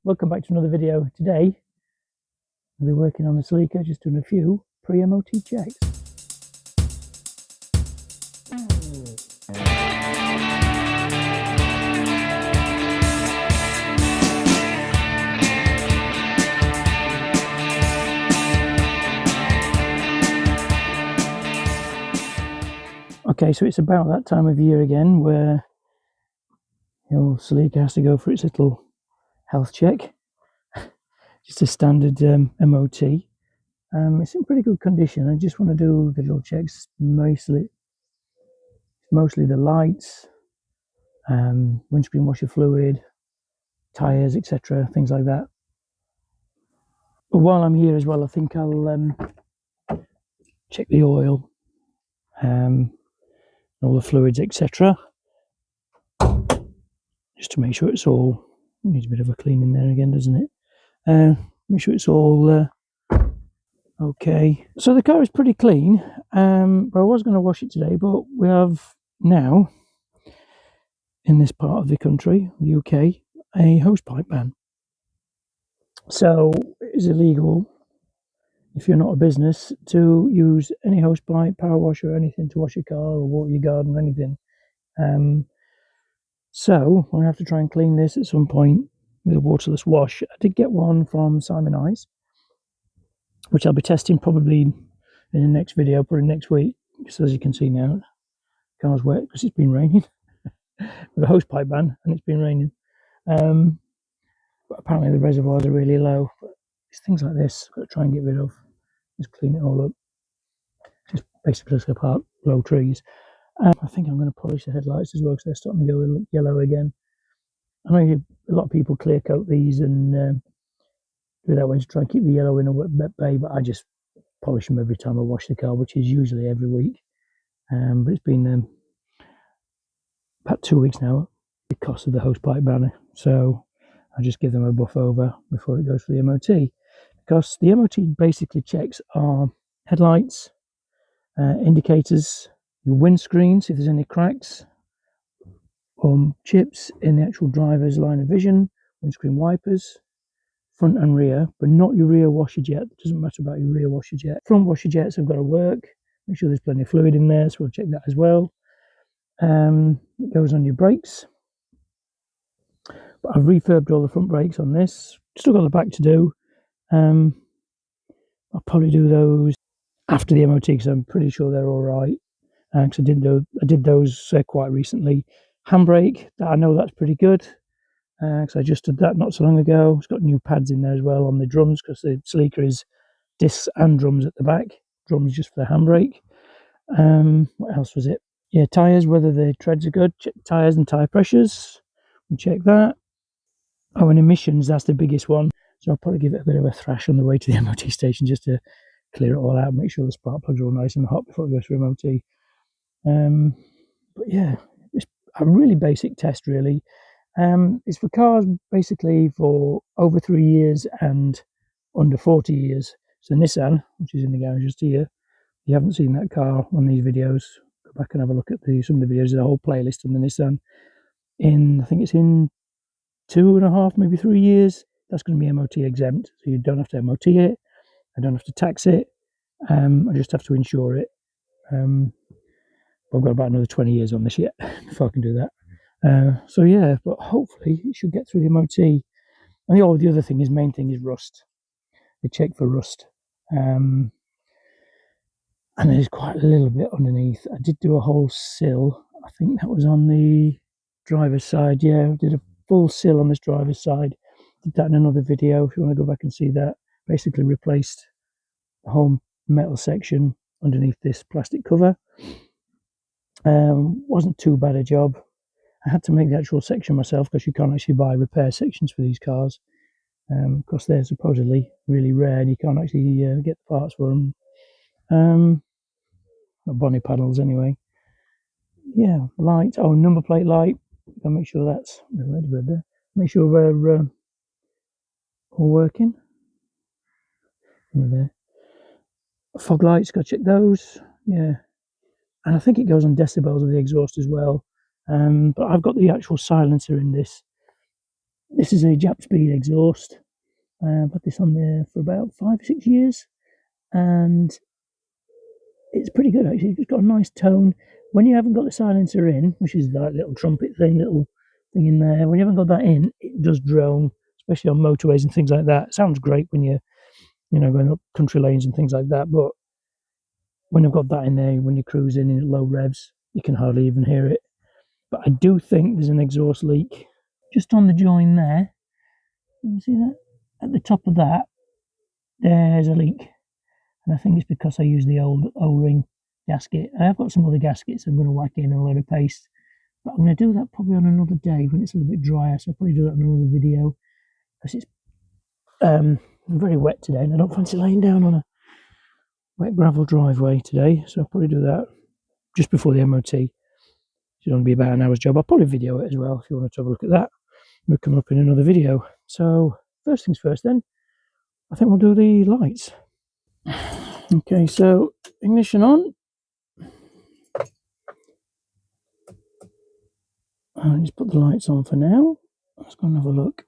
Welcome back to another video. Today I'll be working on the Celica, just doing a few pre-MOT checks. Okay, so it's about that time of year again where Celica has to go for its little health check. Just a standard MOT. It's in pretty good condition. I just want to do the little checks, mostly the lights, windscreen washer fluid, tyres, etc., things like that. But while I'm here as well, I think I'll check the oil, all the fluids, etc., just to make sure it's all, needs a bit of a clean in there again, doesn't it? Make sure it's all okay. So the car is pretty clean, but I was going to wash it today, but we have now, in this part of the country, UK, a hosepipe ban. So it's illegal, if you're not a business, to use any hosepipe, power washer, or anything to wash your car or water your garden or anything. So I'll have to try and clean this at some point with a waterless wash. I did get one from Simon Eyes, which I'll be testing probably in the next video, probably next week. Because as you can see now, the car's wet because it's been raining. With a hosepipe ban, and it's been raining. But apparently the reservoirs are really low. But it's things like this I've got to try and get rid of. Just clean it all up. Just basically just apart low trees. I think I'm going to polish the headlights as well because they're starting to go yellow again. I know a lot of people clear coat these and do that way to try and keep the yellow in a wet bay, but I just polish them every time I wash the car, which is usually every week. But it's been about 2 weeks now because of the hosepipe banner, so I just give them a buff over before it goes for the MOT, because the MOT basically checks our headlights, indicators, your windscreen, see if there's any cracks or chips in the actual driver's line of vision, windscreen wipers, front and rear, but not your rear washer jet. It doesn't matter about your rear washer jet. Front washer jets have got to work. Make sure there's plenty of fluid in there, so we'll check that as well. It goes on your brakes. But I've refurbed all the front brakes on this. Still got the back to do. I'll probably do those after the MOT because I'm pretty sure they're all right. Because I did those quite recently. Handbrake, I know that's pretty good. Because I just did that not so long ago. It's got new pads in there as well on the drums because the Celica is discs and drums at the back. Drums just for the handbrake. What else was it? Yeah, tyres, whether the treads are good. Check tyres and tyre pressures. We check that. Oh, and emissions, that's the biggest one. So I'll probably give it a bit of a thrash on the way to the MOT station just to clear it all out, make sure the spark plugs are all nice and hot before it goes for MOT. But yeah, it's a really basic test, really. It's for cars basically for over 3 years and under 40 years. So Nissan, which is in the garage just here, if you haven't seen that car on these videos, go back and have a look at some of the videos, the whole playlist on the Nissan. I think it's in 2.5, maybe 3 years, that's going to be MOT exempt. So you don't have to MOT it, I don't have to tax it, I just have to insure it. I've got about another 20 years on this yet before I can do that. So yeah, but hopefully it should get through the MOT. And the other thing main thing is rust. They check for rust. And there's quite a little bit underneath. I did do a whole sill. I think that was on the driver's side. Yeah, I did a full sill on this driver's side. Did that in another video if you want to go back and see that. Basically replaced the whole metal section underneath this plastic cover. Wasn't too bad a job. I had to make the actual section myself because you can't actually buy repair sections for these cars because they're supposedly really rare and you can't actually get the parts for them. Not bonnet panels anyway. Yeah, light. Oh, number plate light. Gotta make sure that's there. Make sure we're all working. Under there. Fog lights. Gotta check those. Yeah, and I think it goes on decibels of the exhaust as well. But I've got the actual silencer in this This is a Jap Speed exhaust. I've had this on there for about 5 or 6 years, and it's pretty good actually. It's got a nice tone. When you haven't got the silencer in, which is that little trumpet thing, little thing in there, when you haven't got that in, it does drone, especially on motorways and things like that. It sounds great when you're, going up country lanes and things like that, but when you've got that in there, when you're cruising in low revs, you can hardly even hear it. But I do think there's an exhaust leak just on the join there. Can you see that? At the top of that, there's a leak. And I think it's because I used the old O-ring gasket. I have got some other gaskets I'm going to whack in a load of paste. But I'm going to do that probably on another day when it's a little bit drier. So I'll probably do that in another video. Because it's very wet today and I don't fancy laying down on a wet gravel driveway today. So I'll probably do that just before the MOT. It's going to be about an hour's job. I'll probably video it as well if you want to have a look at that. We'll come up in another video. So first things first then, I think we'll do the lights. Okay, so ignition on. I'll just put the lights on for now. Let's go and have a look.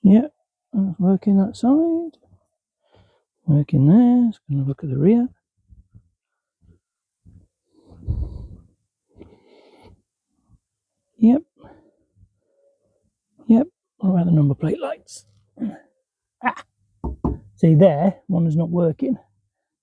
Yeah, that's working that side. Working there. Let's go and look at the rear. Yep. Yep. What about the number plate lights? See there, one is not working.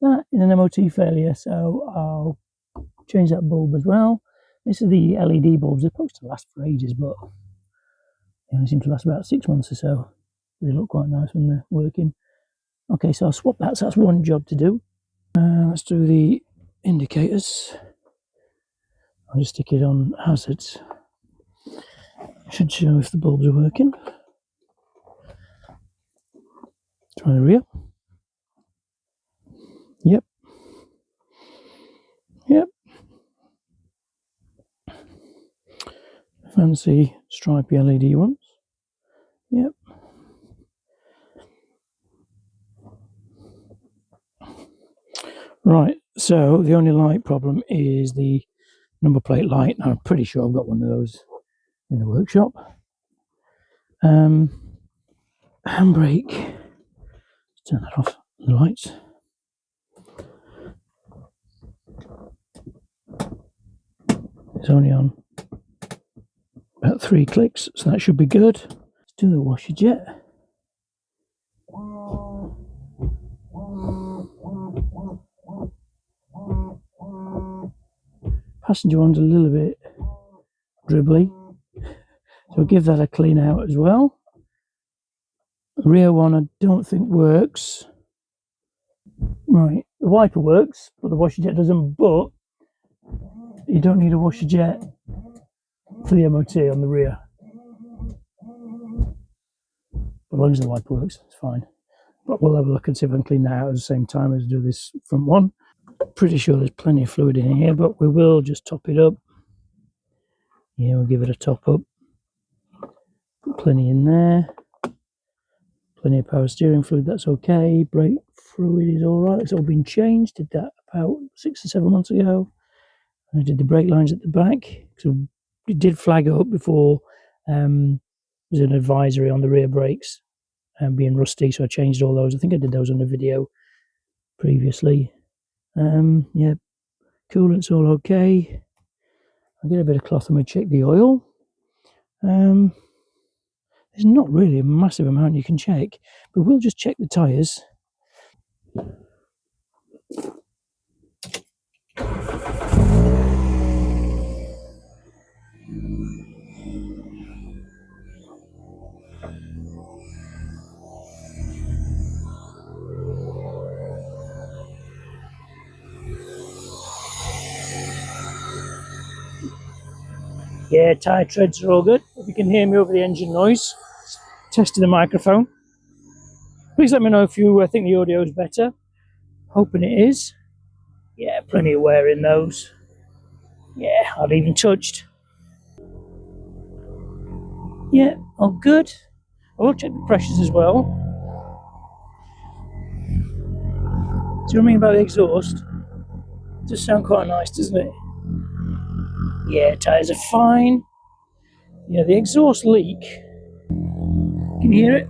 That is an MOT failure, so I'll change that bulb as well. This is the LED bulbs. They're supposed to last for ages, but they only seem to last about 6 months or so. They look quite nice when they're working. Okay, so I'll swap that. So that's one job to do. Let's do the indicators. I'll just stick it on hazards. Should show if the bulbs are working. Try the rear. Yep. Yep. Fancy stripy LED ones. Yep. Right, so the only light problem is the number plate light. I'm pretty sure I've got one of those in the workshop. Handbrake. Let's turn that off. The lights. It's only on about 3 clicks, so that should be good. Let's do the washer jet. Passenger one's a little bit dribbly, so we'll give that a clean out as well. The rear one I don't think works. Right, the wiper works, but the washer jet doesn't. But you don't need a washer jet for the MOT on the rear. As long as the wiper works, it's fine. But we'll have a look and see if I can clean that out at the same time as do this front one. Pretty sure there's plenty of fluid in here, but we will just top it up. Yeah, we'll give it a top up. Put plenty in there. Plenty of power steering fluid, that's okay. Brake fluid is alright. It's all been changed. Did that about 6 or 7 months ago. I did the brake lines at the back. So it did flag up before there's an advisory on the rear brakes being rusty, so I changed all those. I think I did those on the video previously. Yeah, coolant's all okay. I'll get a bit of cloth and we check the oil. There's not really a massive amount you can check, but we'll just check the tyres. Yeah, tyre treads are all good. If you can hear me over the engine noise, testing the microphone. Please let me know if you think the audio is better. Hoping it is. Yeah, plenty of wear in those. Yeah, hardly even touched. Yeah, all good. I will check the pressures as well. Do you know what I mean about the exhaust? Does sound quite nice, doesn't it? Yeah, tyres are fine. Yeah, the exhaust leak. Can you hear it?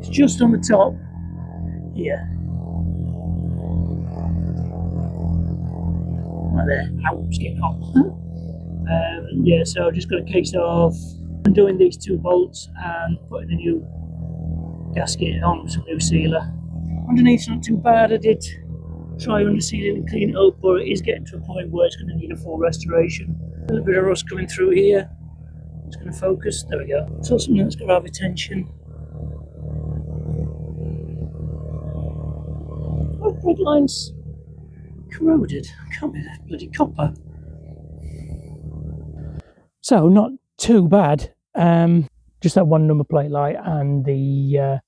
It's just on the top. Yeah. Right there. Ow, it's getting hot. Yeah, so I've just got a case of undoing these 2 bolts and putting a new gasket on with some new sealer. Underneath's not too bad. I did try undersealing and clean it up, but it is getting to a point where it's going to need a full restoration. A little bit of rust coming through here. It's going to focus. There we go. So something that's got to have attention. Oh, brake line's corroded. Can't be that bloody copper. So not too bad. Just that one number plate light and the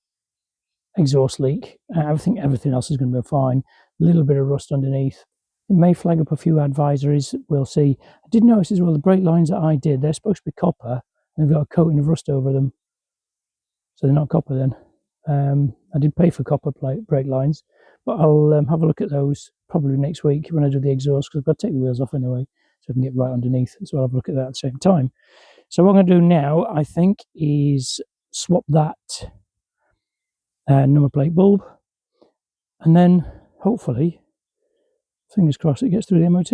exhaust leak. I think everything else is going to be fine. A little bit of rust underneath. It may flag up a few advisories. We'll see. I did notice as well the brake lines that I did, they're supposed to be copper and they've got a coating of rust over them. So they're not copper then. I did pay for copper brake lines, but I'll have a look at those probably next week when I do the exhaust, because I've got to take the wheels off anyway so I can get right underneath. So I'll have a look at that at the same time. So what I'm going to do now, I think, is swap that number plate bulb, and then hopefully, fingers crossed, it gets through the MOT.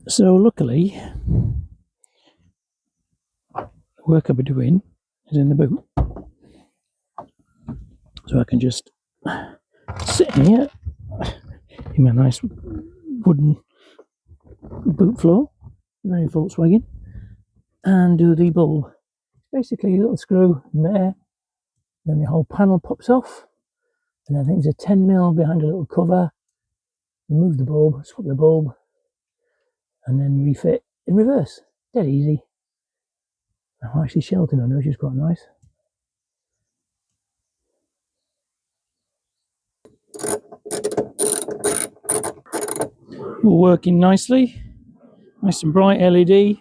So luckily, the work I'll be doing is in the boot, so I can just sit in here in my nice wooden boot floor, very Volkswagen, and do the bulb. Basically, a little screw in there, then the whole panel pops off, and I think there's a 10mm behind a little cover. Remove the bulb, swap the bulb, and then refit in reverse. Dead easy. I'm actually sheltered on it, which is quite nice. All working nicely. Nice and bright LED.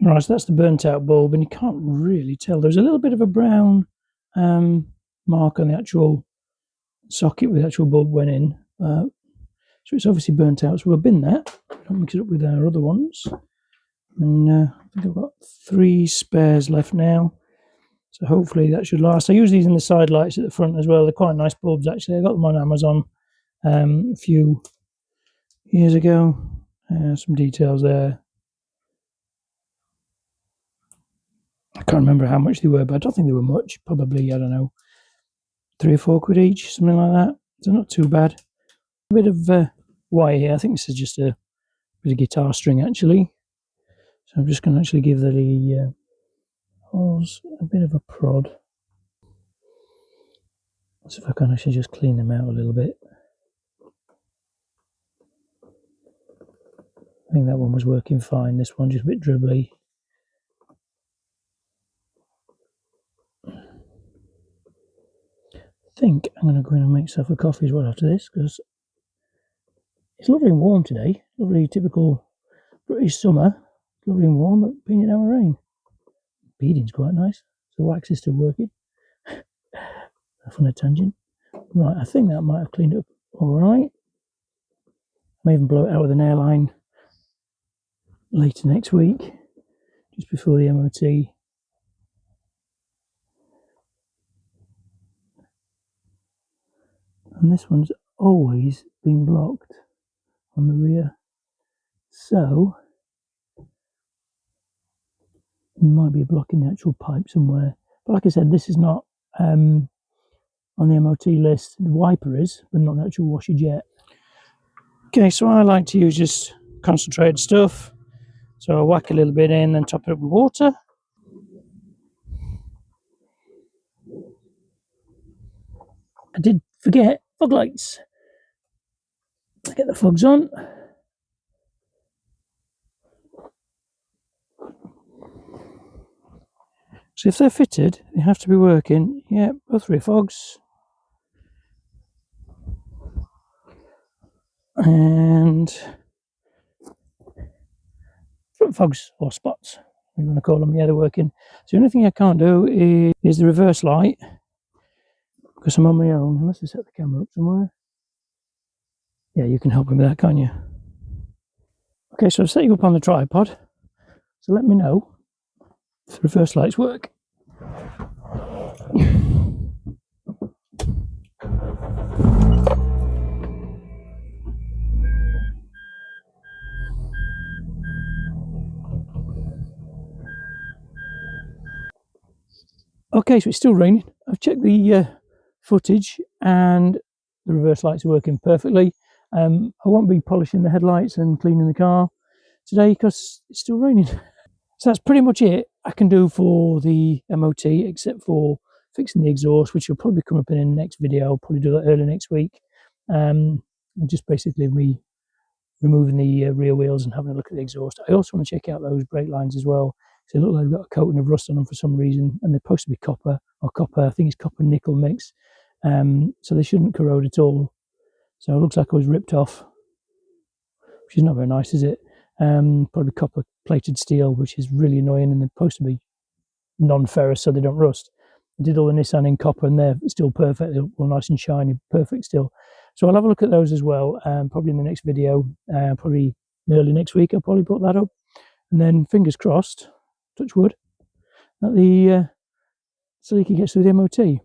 Right, so that's the burnt out bulb, and you can't really tell. There's a little bit of a brown mark on the actual socket where the actual bulb went in. So it's obviously burnt out. So we'll bin that. Don't mix it up with our other ones. And I think I've got 3 spares left now. So hopefully that should last. I use these in the side lights at the front as well. They're quite nice bulbs actually. I got them on Amazon a few years ago. Some details there. I can't remember how much they were, but I don't think they were much. Probably, I don't know, 3 or 4 quid each, something like that. So not too bad. A bit of wire here. I think this is just a bit of guitar string actually. So I'm just going to actually give the holes a bit of a prod. See if I can actually just clean them out a little bit. I think that one was working fine. This one just a bit dribbly. I think I'm going to go in and make myself a coffee as well after this, because it's lovely and warm today. Lovely typical British summer. Lovely and warm, but pinning down with rain. Beading's quite nice. So wax is still working. Off on a tangent. Right, I think that might have cleaned up alright. May even blow it out with an airline later next week, just before the MOT. And this one's always been blocked on the rear, so it might be blocking the actual pipe somewhere. But like I said, this is not on the MOT list. The wiper is, but not the actual washer jet. Okay, so I like to use just concentrated stuff. So I whack a little bit in and top it up with water. I did forget fog lights. Get the fogs on. So if they're fitted, they have to be working. Yeah, both rear fogs. And front fogs or spots, we want to call them. Yeah, they're working. So the only thing I can't do is the reverse light because I'm on my own. Unless I set the camera up somewhere. Yeah, you can help me with that, can't you? Okay, so I've set you up on the tripod. So let me know if the reverse lights work. Okay, so it's still raining. I've checked the footage and the reverse lights are working perfectly. I won't be polishing the headlights and cleaning the car today because it's still raining. So that's pretty much it I can do for the MOT, except for fixing the exhaust, which will probably come up in the next video. I'll probably do that early next week. And just basically me removing the rear wheels and having a look at the exhaust. I also want to check out those brake lines as well. They look like they've got a coating of rust on them for some reason, and they're supposed to be copper or copper. I think it's copper nickel mix, so they shouldn't corrode at all. So it looks like it was ripped off, which is not very nice, is it? Probably copper plated steel, which is really annoying, and they're supposed to be non-ferrous so they don't rust. I did all the Nissan in copper, and they're still perfect. They're all nice and shiny, perfect still. So I'll have a look at those as well, probably in the next video, probably early next week. I'll probably put that up, and then fingers crossed, touch wood, that the Celica gets through the MOT.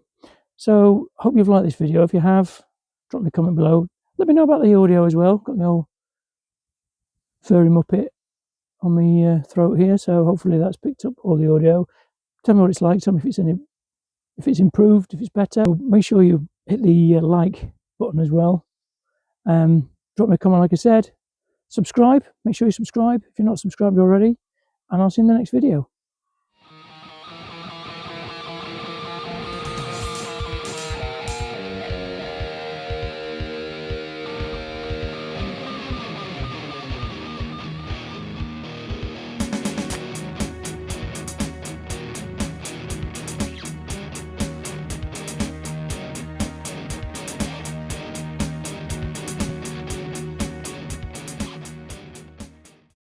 So hope you've liked this video. If you have, drop me a comment below. Let me know about the audio as well. Got the old furry muppet on my throat here, so hopefully that's picked up all the audio. Tell me what it's like. Tell me if it's improved, if it's better. So make sure you hit the like button as well. Drop me a comment, like I said. Subscribe. Make sure you subscribe if you're not subscribed already. And I'll see you in the next video.